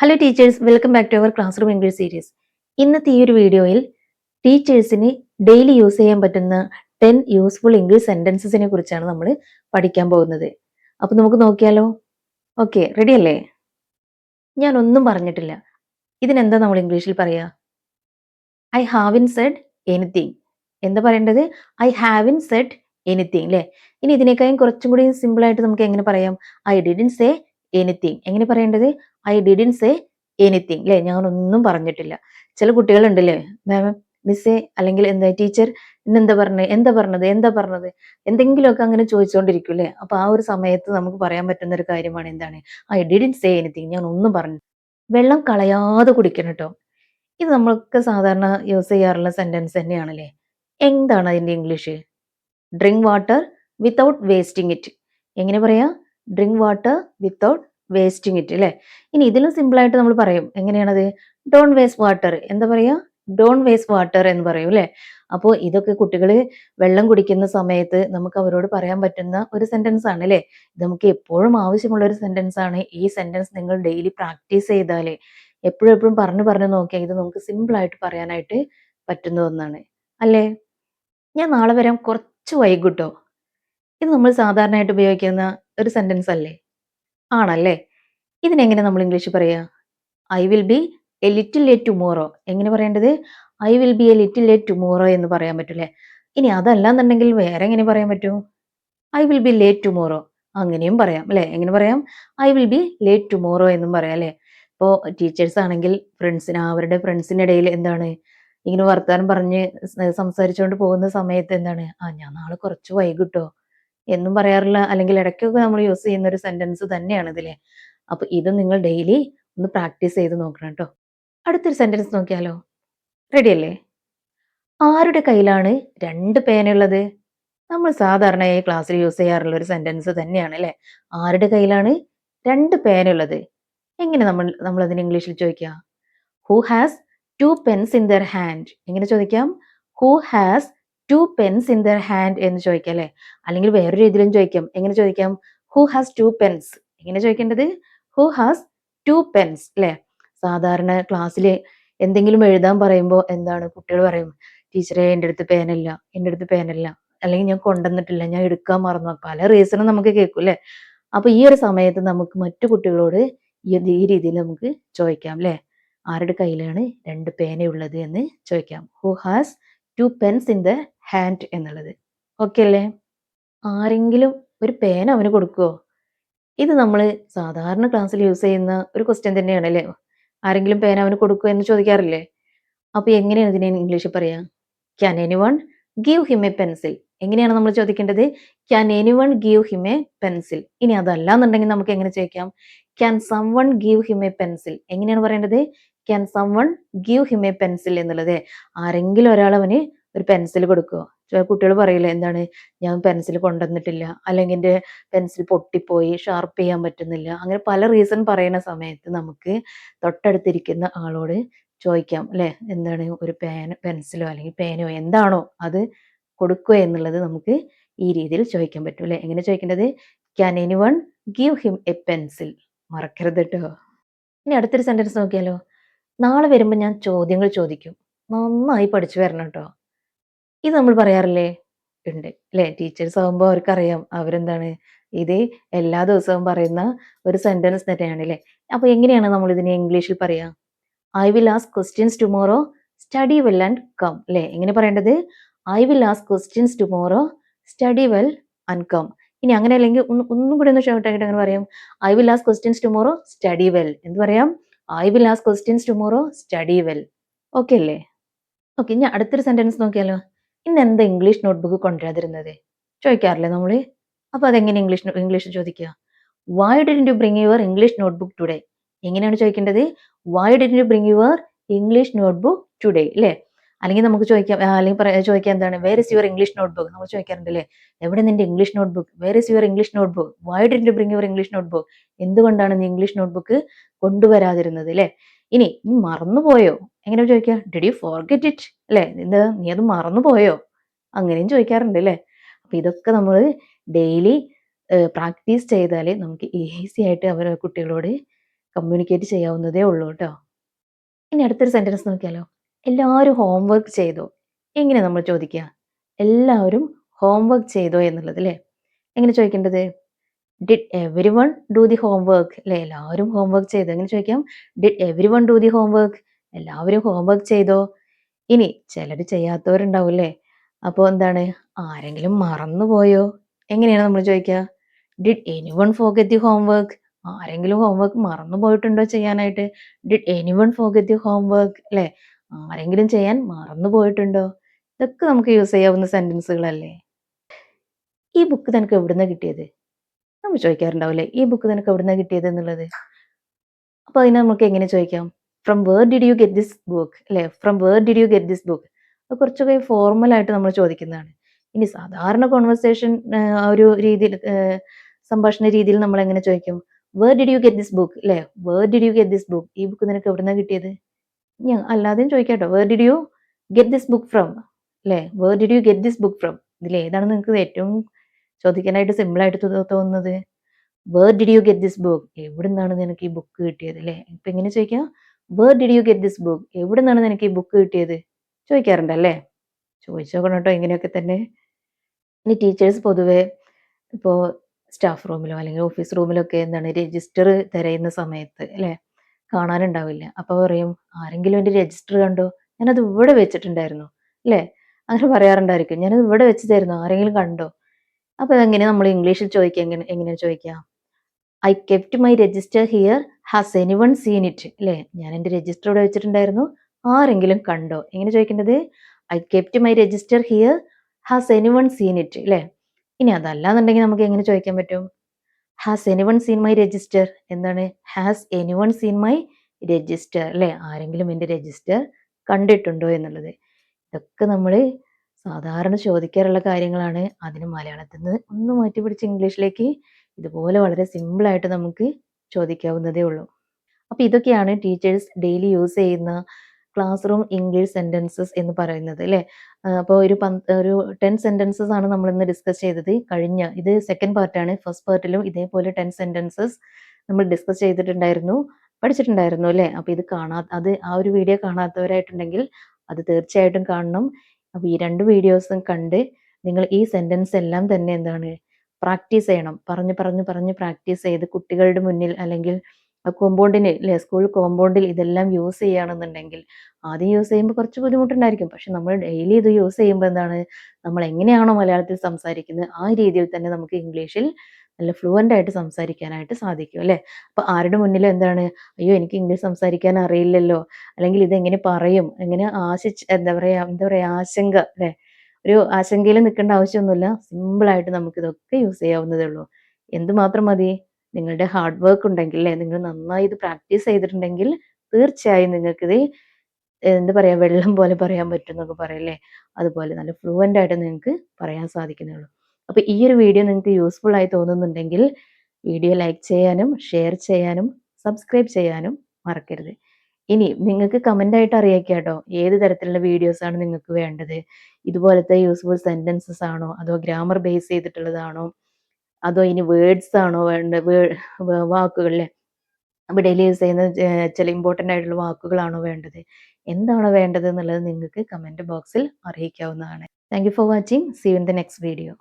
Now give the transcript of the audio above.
Hello teachers, welcome back to our classroom English series. ഇന്നത്തെ ഈ ഒരു വീഡിയോയിൽ ടീച്ചേഴ്സിന് ഡെയിലി യൂസ് ചെയ്യാൻ പറ്റുന്ന 10 യൂസ്ഫുൾ ഇംഗ്ലീഷ് സെന്റൻസസിനെ കുറിച്ചാണ് നമ്മൾ പഠിക്കാൻ പോകുന്നത്. അപ്പൊ നമുക്ക് നോക്കിയാലോ? ഓക്കെ, റെഡി അല്ലേ? ഞാൻ ഒന്നും പറഞ്ഞിട്ടില്ല. ഇതിനെന്താ നമ്മൾ ഇംഗ്ലീഷിൽ പറയാ? I haven't said anything. എന്താ പറയേണ്ടത്? ഐ ഹാവിൻ സെഡ് എനിത്തിങ് അല്ലേ? ഇനി ഇതിനേക്കാളും കുറച്ചും കൂടി സിമ്പിൾ ആയിട്ട് നമുക്ക് എങ്ങനെ പറയാം? I didn't say anything. എങ്ങനെ പറയേണ്ടത്? ഐ ഡിഡിൻ സേ എനിത്തിങ് അല്ലേ? ഞാനൊന്നും പറഞ്ഞിട്ടില്ല. ചില കുട്ടികളുണ്ടല്ലേ, മാം, മിസ്സേ, അല്ലെങ്കിൽ എന്താ ടീച്ചർ ഇന്നെന്താ പറഞ്ഞത്, എന്താ പറഞ്ഞത്, എന്താ പറഞ്ഞത്, എന്തെങ്കിലുമൊക്കെ അങ്ങനെ ചോദിച്ചുകൊണ്ടിരിക്കും അല്ലേ? അപ്പൊ ആ ഒരു സമയത്ത് നമുക്ക് പറയാൻ പറ്റുന്ന ഒരു കാര്യമാണ് എന്താണ്? I didn't say anything. ഞാൻ ഒന്നും പറഞ്ഞു. വെള്ളം കളയാതെ കുടിക്കണം കേട്ടോ. ഇത് നമ്മൾക്ക് സാധാരണ യൂസ് ചെയ്യാറുള്ള സെന്റൻസ് തന്നെയാണല്ലേ. എന്താണ് അതിന്റെ English? Drink water without wasting it. എങ്ങനെ പറയാ? Drink water without wasting it അല്ലേ? ഇനി ഇതിലും സിമ്പിൾ ആയിട്ട് നമ്മൾ പറയും. എങ്ങനെയാണത്? Don waste water. എന്താ പറയാ? ഡോൺ വേസ്റ്റ് വാട്ടർ എന്ന് പറയും അല്ലേ? അപ്പോൾ ഇതൊക്കെ കുട്ടികൾ വെള്ളം കുടിക്കുന്ന സമയത്ത് നമുക്ക് അവരോട് പറയാൻ പറ്റുന്ന ഒരു സെന്റൻസ് ആണ് അല്ലേ? ഇത് നമുക്ക് എപ്പോഴും ആവശ്യമുള്ള ഒരു സെന്റൻസ് ആണ്. ഈ സെന്റൻസ് നിങ്ങൾ ഡെയിലി പ്രാക്ടീസ് ചെയ്താലേ, എപ്പോഴും എപ്പോഴും പറഞ്ഞു പറഞ്ഞു നോക്കിയാൽ ഇത് നമുക്ക് സിമ്പിൾ ആയിട്ട് പറയാനായിട്ട് പറ്റുന്ന ഒന്നാണ് അല്ലേ? ഞാൻ നാളെ വരാം, കുറച്ച് വൈകുട്ടോ. ഇത് നമ്മൾ സാധാരണയായിട്ട് ഉപയോഗിക്കുന്ന ഒരു സെന്റൻസ് അല്ലേ? ആണല്ലേ? ഇതിനെങ്ങനെ നമ്മൾ ഇംഗ്ലീഷ് പറയാ? I will be A little late tomorrow. എങ്ങനെ പറയേണ്ടത്? I will be A little late tomorrow എന്ന് പറയാൻ പറ്റൂലേ? ഇനി അതല്ലാന്നുണ്ടെങ്കിൽ വേറെ എങ്ങനെ പറയാൻ പറ്റും? I will be late tomorrow. അങ്ങനെയും പറയാം അല്ലെ? എങ്ങനെ പറയാം? I will be late tomorrow എന്നും പറയാം അല്ലെ? ഇപ്പോൾ ടീച്ചേഴ്സ് ആണെങ്കിൽ അവരുടെ ഫ്രണ്ട്സിനിടയിൽ എന്താണ് ഇങ്ങനെ വർത്താനം പറഞ്ഞ് സംസാരിച്ചുകൊണ്ട് പോകുന്ന സമയത്ത് എന്താണ്, ഞാൻ നാളെ കുറച്ച് വൈകിട്ടോ എന്നും പറയാറില്ല, അല്ലെങ്കിൽ ഇടയ്ക്കൊക്കെ നമ്മൾ യൂസ് ചെയ്യുന്ന ഒരു സെന്റൻസ് തന്നെയാണ് ഇതിലെ. അപ്പൊ ഇത് നിങ്ങൾ ഡെയിലി ഒന്ന് പ്രാക്ടീസ് ചെയ്ത് നോക്കണം കേട്ടോ. അടുത്തൊരു സെന്റൻസ് നോക്കിയാലോ? റെഡി അല്ലേ? ആരുടെ കയ്യിലാണ് 2 പേനയുള്ളത്? നമ്മൾ സാധാരണയായി ക്ലാസ്സിൽ യൂസ് ചെയ്യാറുള്ള ഒരു സെന്റൻസ് തന്നെയാണ് അല്ലേ? ആരുടെ കയ്യിലാണ് 2 പേനയുള്ളത്? എങ്ങനെ നമ്മൾ അതിന് ഇംഗ്ലീഷിൽ ചോദിക്കുക? Who has 2 pens in their hand. എങ്ങനെ ചോദിക്കാം? Who has 2 pens in their hand എന്ന് ചോദിക്കാം അല്ലേ? അല്ലെങ്കിൽ വേറൊരു രീതിയിലും ചോദിക്കാം. എങ്ങനെ ചോദിക്കാം? Who has 2 pens. എങ്ങനെ ചോദിക്കേണ്ടത്? ഹു ഹാസ് 2 പെൻസ് അല്ലേ? സാധാരണ ക്ലാസ്സിൽ എന്തെങ്കിലും എഴുതാൻ പറയുമ്പോൾ എന്താണ് കുട്ടികൾ പറയും, ടീച്ചറെ എൻ്റെ അടുത്ത് പേനല്ല, എൻ്റെ അടുത്ത് പേനല്ല, അല്ലെങ്കിൽ ഞാൻ കൊണ്ടുവന്നിട്ടില്ല, ഞാൻ എടുക്കാൻ മറന്നു. പല റീസണും നമുക്ക് കേൾക്കും അല്ലേ? അപ്പൊ ഈ ഒരു സമയത്ത് നമുക്ക് മറ്റു കുട്ടികളോട് ഈ രീതിയിൽ നമുക്ക് ചോദിക്കാം അല്ലേ? ആരുടെ കയ്യിലാണ് 2 പേനയുള്ളത് എന്ന് ചോദിക്കാം. Who has 2 pens in the hand എന്നുള്ളത്. ഓക്കെ അല്ലേ? ആരെങ്കിലും ഒരു പേന അവന് കൊടുക്കുവോ? ഇത് നമ്മൾ സാധാരണ ക്ലാസ്സിൽ യൂസ് ചെയ്യുന്ന ഒരു ക്വസ്റ്റ്യൻ തന്നെയാണ് അല്ലേ? ആരെങ്കിലും പേന അവന് കൊടുക്കുവോ എന്ന് ചോദിക്കാറില്ലേ? അപ്പൊ എങ്ങനെയാണ് ഇതിനെ ഇംഗ്ലീഷിൽ പറയാ? Can anyone give him A pencil. എങ്ങനെയാണ് നമ്മൾ ചോദിക്കേണ്ടത്? Can anyone give him A pencil. ഇനി അതല്ല എന്നുണ്ടെങ്കിൽ നമുക്ക് എങ്ങനെ ചോദിക്കാം? Can someone give him A pencil. എങ്ങനെയാണ് പറയേണ്ടത്? Can someone give him A pencil എന്നുള്ളത്. ആരെങ്കിലും ഒരാൾ അവന് ഒരു പെൻസിൽ കൊടുക്കുമോ? കുട്ടികൾ പറയില്ലേ, എന്താണ്, ഞാൻ പെൻസിൽ കൊണ്ടുവന്നിട്ടില്ല, അല്ലെങ്കിൽ എൻ്റെ പെൻസിൽ പൊട്ടിപ്പോയി, ഷാർപ്പ് ചെയ്യാൻ പറ്റുന്നില്ല, അങ്ങനെ പല റീസൺ പറയുന്ന സമയത്ത് നമുക്ക് തൊട്ടടുത്തിരിക്കുന്ന ആളോട് ചോദിക്കാം അല്ലെ, എന്താണ്, ഒരു പെൻസിലോ അല്ലെങ്കിൽ പേനയോ എന്താണോ അത് കൊടുക്കുക എന്നുള്ളത് നമുക്ക് ഈ രീതിയിൽ ചോദിക്കാൻ പറ്റും അല്ലെ? എങ്ങനെ ചോദിക്കേണ്ടത്? Can anyone give him A pencil. മറക്കരുത് കേട്ടോ. ഇനി അടുത്തൊരു സെന്റൻസ് നോക്കിയാലോ? നാളെ വരുമ്പോൾ ഞാൻ ചോദ്യങ്ങൾ ചോദിക്കും, നന്നായി പഠിച്ചു വരണം കേട്ടോ. ഇത് നമ്മൾ പറയാറില്ലേ? ഉണ്ട് അല്ലെ? ടീച്ചേഴ്സ് ആകുമ്പോൾ അവർക്കറിയാം അവരെന്താണ് ഇത് എല്ലാ ദിവസവും പറയുന്ന ഒരു സെന്റൻസ് തന്നെയാണ് അല്ലെ? അപ്പൊ എങ്ങനെയാണ് നമ്മൾ ഇതിനെ ഇംഗ്ലീഷിൽ പറയാ? I will ask questions tomorrow, study well and come അല്ലേ? എങ്ങനെ പറയേണ്ടത്? I will ask questions tomorrow, study well and come. ഇനി അങ്ങനെ അല്ലെങ്കിൽ ഒന്നും കൂടി ഒന്ന് ഷോർട്ട് ആയിട്ട് അങ്ങനെ പറയാം. I will ask questions tomorrow, study well. എന്ത് പറയാം? I will ask questions tomorrow, study well. Okay അല്ലേ? ഓക്കെ, ഇനി അടുത്തൊരു സെന്റൻസ് നോക്കിയാലോ? ഇന്ന് എന്താ ഇംഗ്ലീഷ് നോട്ട്ബുക്ക് കൊണ്ടുവരാതിരുന്നത്? ചോദിക്കാറില്ലേ നമ്മള്? അപ്പൊ അതെങ്ങനെ ഇംഗ്ലീഷ് ചോദിക്കുക? Why didn't you bring your English notebook today? എങ്ങനെയാണ് ചോദിക്കേണ്ടത്? Why didn't you bring your English notebook today അല്ലേ? അല്ലെങ്കിൽ നമുക്ക് ചോദിക്കാം, അല്ലെങ്കിൽ ചോദിക്കാം, എന്താണ്, where is your English notebook. നമ്മൾ ചോദിക്കാറുണ്ട് അല്ലേ? എവിടെ നിന്റെ English notebook? Where is your English notebook? Why didn't you bring your English notebook? എന്തുകൊണ്ടാണ് നീ ഇംഗ്ലീഷ് നോട്ട്ബുക്ക് കൊണ്ടുവരാതിരുന്നത് അല്ലേ? ഇനി നീ മറന്നുപോയോ? എങ്ങനെ ചോദിക്കുക? ഡിഡ് യു ഫോർഗെറ്റ് ഇറ്റ് അല്ലേ? നീ അത് മറന്നുപോയോ? അങ്ങനെയും ചോദിക്കാറുണ്ട് അല്ലേ? അപ്പൊ ഇതൊക്കെ നമ്മൾ ഡെയിലി പ്രാക്ടീസ് ചെയ്താൽ നമുക്ക് ഈസി ആയിട്ട് കുട്ടികളോട് കമ്മ്യൂണിക്കേറ്റ് ചെയ്യാവുന്നതേ ഉള്ളൂ കേട്ടോ. ഇനി അടുത്തൊരു സെന്റൻസ് നോക്കിയാലോ. എല്ലാവരും ഹോംവർക്ക് ചെയ്തോ? എങ്ങനെ നമ്മൾ ചോദിക്കുക? എല്ലാവരും ഹോംവർക്ക് ചെയ്തോ എന്നുള്ളത് അല്ലേ? എങ്ങനെ ചോദിക്കേണ്ടത്? Did every one do the homework അല്ലേ? എല്ലാവരും ഹോംവർക്ക് ചെയ്തോ? എങ്ങനെ ചോദിക്കാം? Did every one do the homework? എല്ലാവരും ഹോംവർക്ക് ചെയ്തോ? ഇനി ചിലർ ചെയ്യാത്തവരുണ്ടാവും അല്ലേ? അപ്പോൾ എന്താണ്? ആരെങ്കിലും മറന്നുപോയോ? എങ്ങനെയാണ് നമ്മൾ ചോദിക്കുക? Did anyone forget the homework? ആരെങ്കിലും ഹോംവർക്ക് മറന്നു പോയിട്ടുണ്ടോ ചെയ്യാനായിട്ട്? Did anyone forget the homework അല്ലേ? ആരെങ്കിലും ചെയ്യാൻ മറന്നു പോയിട്ടുണ്ടോ? ഇതൊക്കെ നമുക്ക് യൂസ് ചെയ്യാവുന്ന സെന്റൻസുകളല്ലേ? ഈ ബുക്ക് നിനക്ക് എവിടുന്നാ കിട്ടിയത്? നമ്മൾ ചോദിക്കാറുണ്ടാവില്ലേ, ഈ ബുക്ക് നിനക്ക് എവിടുന്നാ കിട്ടിയത് എന്നുള്ളത്. അപ്പോൾ അതിനെ നമുക്ക് എങ്ങനെ ചോദിക്കാം? From where did you get this book അല്ലേ? From where did you get this book. അത് കുറച്ചൊക്കെ ഫോർമലായിട്ട് നമ്മൾ ചോദിക്കുന്നതാണ്. ഇനി സാധാരണ കോൺവെർസേഷൻ ആ ഒരു രീതിയിൽ സംഭാഷണ രീതിയിൽ നമ്മൾ എങ്ങനെ ചോദിക്കും? Where did you get this book അല്ലേ? Where did you get this book? ഈ ബുക്ക് നിനക്ക് എവിടുന്നാ കിട്ടിയത്? അല്ലാതെയും ചോദിക്കാട്ടോ. Where did you get this book from അല്ലേ? Where did you get this book from? ഇതിൽ ഏതാണ് നിങ്ങൾക്ക് ഏറ്റവും ചോദിക്കാനായിട്ട് സിമ്പിളായിട്ട് തോന്നുന്നത്? Where did you get this book? എവിടുന്നാണ് നിനക്ക് ഈ ബുക്ക് കിട്ടിയത് അല്ലേ? ഇപ്പൊ എങ്ങനെ ചോദിക്കാം? Where did you get this book? എവിടുന്നാണ് നിനക്ക് ഈ ബുക്ക് കിട്ടിയത്? ചോദിക്കാറുണ്ടല്ലേ? ചോദിച്ചു നോക്കണം കേട്ടോ ഇങ്ങനെയൊക്കെ തന്നെ. ഇനി ടീച്ചേഴ്സ് പൊതുവെ ഇപ്പോൾ സ്റ്റാഫ് റൂമിലോ അല്ലെങ്കിൽ ഓഫീസ് റൂമിലൊക്കെ എന്താണ് രജിസ്റ്റർ തിരയുന്ന സമയത്ത് അല്ലേ കാണാനുണ്ടാവില്ല. അപ്പോൾ പറയും, ആരെങ്കിലും എൻ്റെ രജിസ്റ്റർ കണ്ടോ? ഞാനത് ഇവിടെ വെച്ചിട്ടുണ്ടായിരുന്നു അല്ലേ? അങ്ങനെ പറയാറുണ്ടായിരിക്കും. ഞാനത് ഇവിടെ വെച്ചതായിരുന്നു, ആരെങ്കിലും കണ്ടോ? അപ്പോൾ അതെങ്ങനെ നമ്മൾ ഇംഗ്ലീഷിൽ ചോദിക്കുക? എങ്ങനെയാണ് ചോദിക്കുക? I kept my register here, has anyone seen it അല്ലേ? ഞാൻ എൻ്റെ രജിസ്റ്റർ ഇവിടെ വെച്ചിട്ടുണ്ടായിരുന്നു, ആരെങ്കിലും കണ്ടോ? എങ്ങനെ ചോദിക്കേണ്ടത്? I kept my register here, has anyone seen it അല്ലേ? ഇനി അതല്ലാന്നുണ്ടെങ്കിൽ നമുക്ക് എങ്ങനെ ചോദിക്കാൻ പറ്റും? Has anyone seen my register? എന്താണ് has anyone seen my register അല്ലേ? ആരെങ്കിലും എൻ്റെ രജിസ്റ്റർ കണ്ടിട്ടുണ്ടോ എന്നുള്ളത്. ഇതൊക്കെ നമ്മൾ സാധാരണ ചോദിക്കാറുള്ള കാര്യങ്ങളാണ്. അതിന് മലയാളത്തിൽ നിന്ന് ഒന്ന് മാറ്റി പിടിച്ച് ഇംഗ്ലീഷിലേക്ക് ഇതുപോലെ വളരെ സിമ്പിളായിട്ട് നമുക്ക് ചോദിക്കാവുന്നതേ ഉള്ളൂ. അപ്പോൾ ഇതൊക്കെയാണ് ടീച്ചേഴ്സ് ഡെയിലി യൂസ് ചെയ്യുന്ന ക്ലാസ് റൂം ഇംഗ്ലീഷ് സെൻറ്റൻസസ് എന്ന് പറയുന്നത് അല്ലേ? അപ്പോൾ ഒരു 10 സെൻറ്റൻസസ് ആണ് നമ്മളിന്ന് ഡിസ്കസ് ചെയ്തത്. ഇത് സെക്കൻഡ് പാർട്ടാണ്. ഫസ്റ്റ് പാർട്ടിലും ഇതേപോലെ 10 സെൻറ്റൻസസ് നമ്മൾ ഡിസ്കസ് ചെയ്തിട്ടുണ്ടായിരുന്നു, പഠിച്ചിട്ടുണ്ടായിരുന്നു അല്ലേ? അപ്പോൾ ആ ഒരു വീഡിയോ കാണാത്തവരായിട്ടുണ്ടെങ്കിൽ അത് തീർച്ചയായിട്ടും കാണണം. അപ്പോൾ ഈ 2 വീഡിയോസും കണ്ട് നിങ്ങൾ ഈ സെൻറ്റൻസ് എല്ലാം തന്നെ എന്താണ് പ്രാക്ടീസ് ചെയ്യണം. പറഞ്ഞ് പ്രാക്ടീസ് ചെയ്ത് കുട്ടികളുടെ മുന്നിൽ അല്ലെങ്കിൽ കോമ്പൗണ്ടിന് അല്ലേ, സ്കൂൾ കോമ്പൗണ്ടിൽ ഇതെല്ലാം യൂസ് ചെയ്യുകയാണെന്നുണ്ടെങ്കിൽ ആദ്യം യൂസ് ചെയ്യുമ്പോൾ കുറച്ച് ബുദ്ധിമുട്ടുണ്ടായിരിക്കും. പക്ഷെ നമ്മൾ ഡെയിലി ഇത് യൂസ് ചെയ്യുമ്പോൾ എന്താണ്, നമ്മൾ എങ്ങനെയാണോ മലയാളത്തിൽ സംസാരിക്കുന്നത് ആ രീതിയിൽ തന്നെ നമുക്ക് ഇംഗ്ലീഷിൽ നല്ല ഫ്ലുവൻ്റ് ആയിട്ട് സംസാരിക്കാനായിട്ട് സാധിക്കും അല്ലേ? അപ്പോൾ ആരുടെ മുന്നിലും എന്താണ്, അയ്യോ എനിക്ക് ഇംഗ്ലീഷ് സംസാരിക്കാൻ അറിയില്ലല്ലോ, അല്ലെങ്കിൽ ഇതെങ്ങനെ പറയും, എങ്ങനെ എന്താ പറയുക ആശങ്ക അല്ലേ? ഒരു ആശങ്കയിൽ നിൽക്കേണ്ട ആവശ്യമൊന്നുമില്ല. സിമ്പിളായിട്ട് നമുക്കിതൊക്കെ യൂസ് ചെയ്യാവുന്നതേ ഉള്ളൂ. എന്തുമാത്രം മതി? നിങ്ങളുടെ ഹാർഡ് വർക്ക് ഉണ്ടെങ്കിൽ അല്ലേ, നിങ്ങൾ നന്നായി ഇത് പ്രാക്ടീസ് ചെയ്തിട്ടുണ്ടെങ്കിൽ തീർച്ചയായും നിങ്ങൾക്കിത് എന്താ പറയുക വെള്ളം പോലെ പറയാൻ പറ്റും എന്നൊക്കെ പറയില്ലേ, അതുപോലെ നല്ല ഫ്ലുവൻ്റ് ആയിട്ട് നിങ്ങൾക്ക് പറയാൻ സാധിക്കുന്നേ ഉള്ളൂ. അപ്പോൾ ഈ ഒരു വീഡിയോ നിങ്ങൾക്ക് യൂസ്ഫുൾ ആയി തോന്നുന്നുണ്ടെങ്കിൽ വീഡിയോ ലൈക്ക് ചെയ്യാനും ഷെയർ ചെയ്യാനും സബ്സ്ക്രൈബ് ചെയ്യാനും മറക്കരുത്. ഇനി നിങ്ങൾക്ക് കമൻ്റ് ആയിട്ട് അറിയിക്കുക കേട്ടോ, ഏത് തരത്തിലുള്ള വീഡിയോസാണ് നിങ്ങൾക്ക് വേണ്ടത്? ഇതുപോലത്തെ യൂസ്ഫുൾ സെൻറ്റൻസസ് ആണോ, അതോ ഗ്രാമർ ബേസ് ചെയ്തിട്ടുള്ളതാണോ, അതോ ഇനി വേർഡ്സ് ആണോ വേണ്ടത്? വാക്കുകളിലെ അപ്പോൾ ഡെയിലി യൂസ് ചെയ്യുന്ന ചില ഇമ്പോർട്ടൻ്റ് ആയിട്ടുള്ള വാക്കുകളാണോ വേണ്ടത്? എന്താണോ വേണ്ടത് എന്നുള്ളത് നിങ്ങൾക്ക് കമൻറ്റ് ബോക്സിൽ അറിയിക്കാവുന്നതാണ്. Thank you for watching. See you in the next video.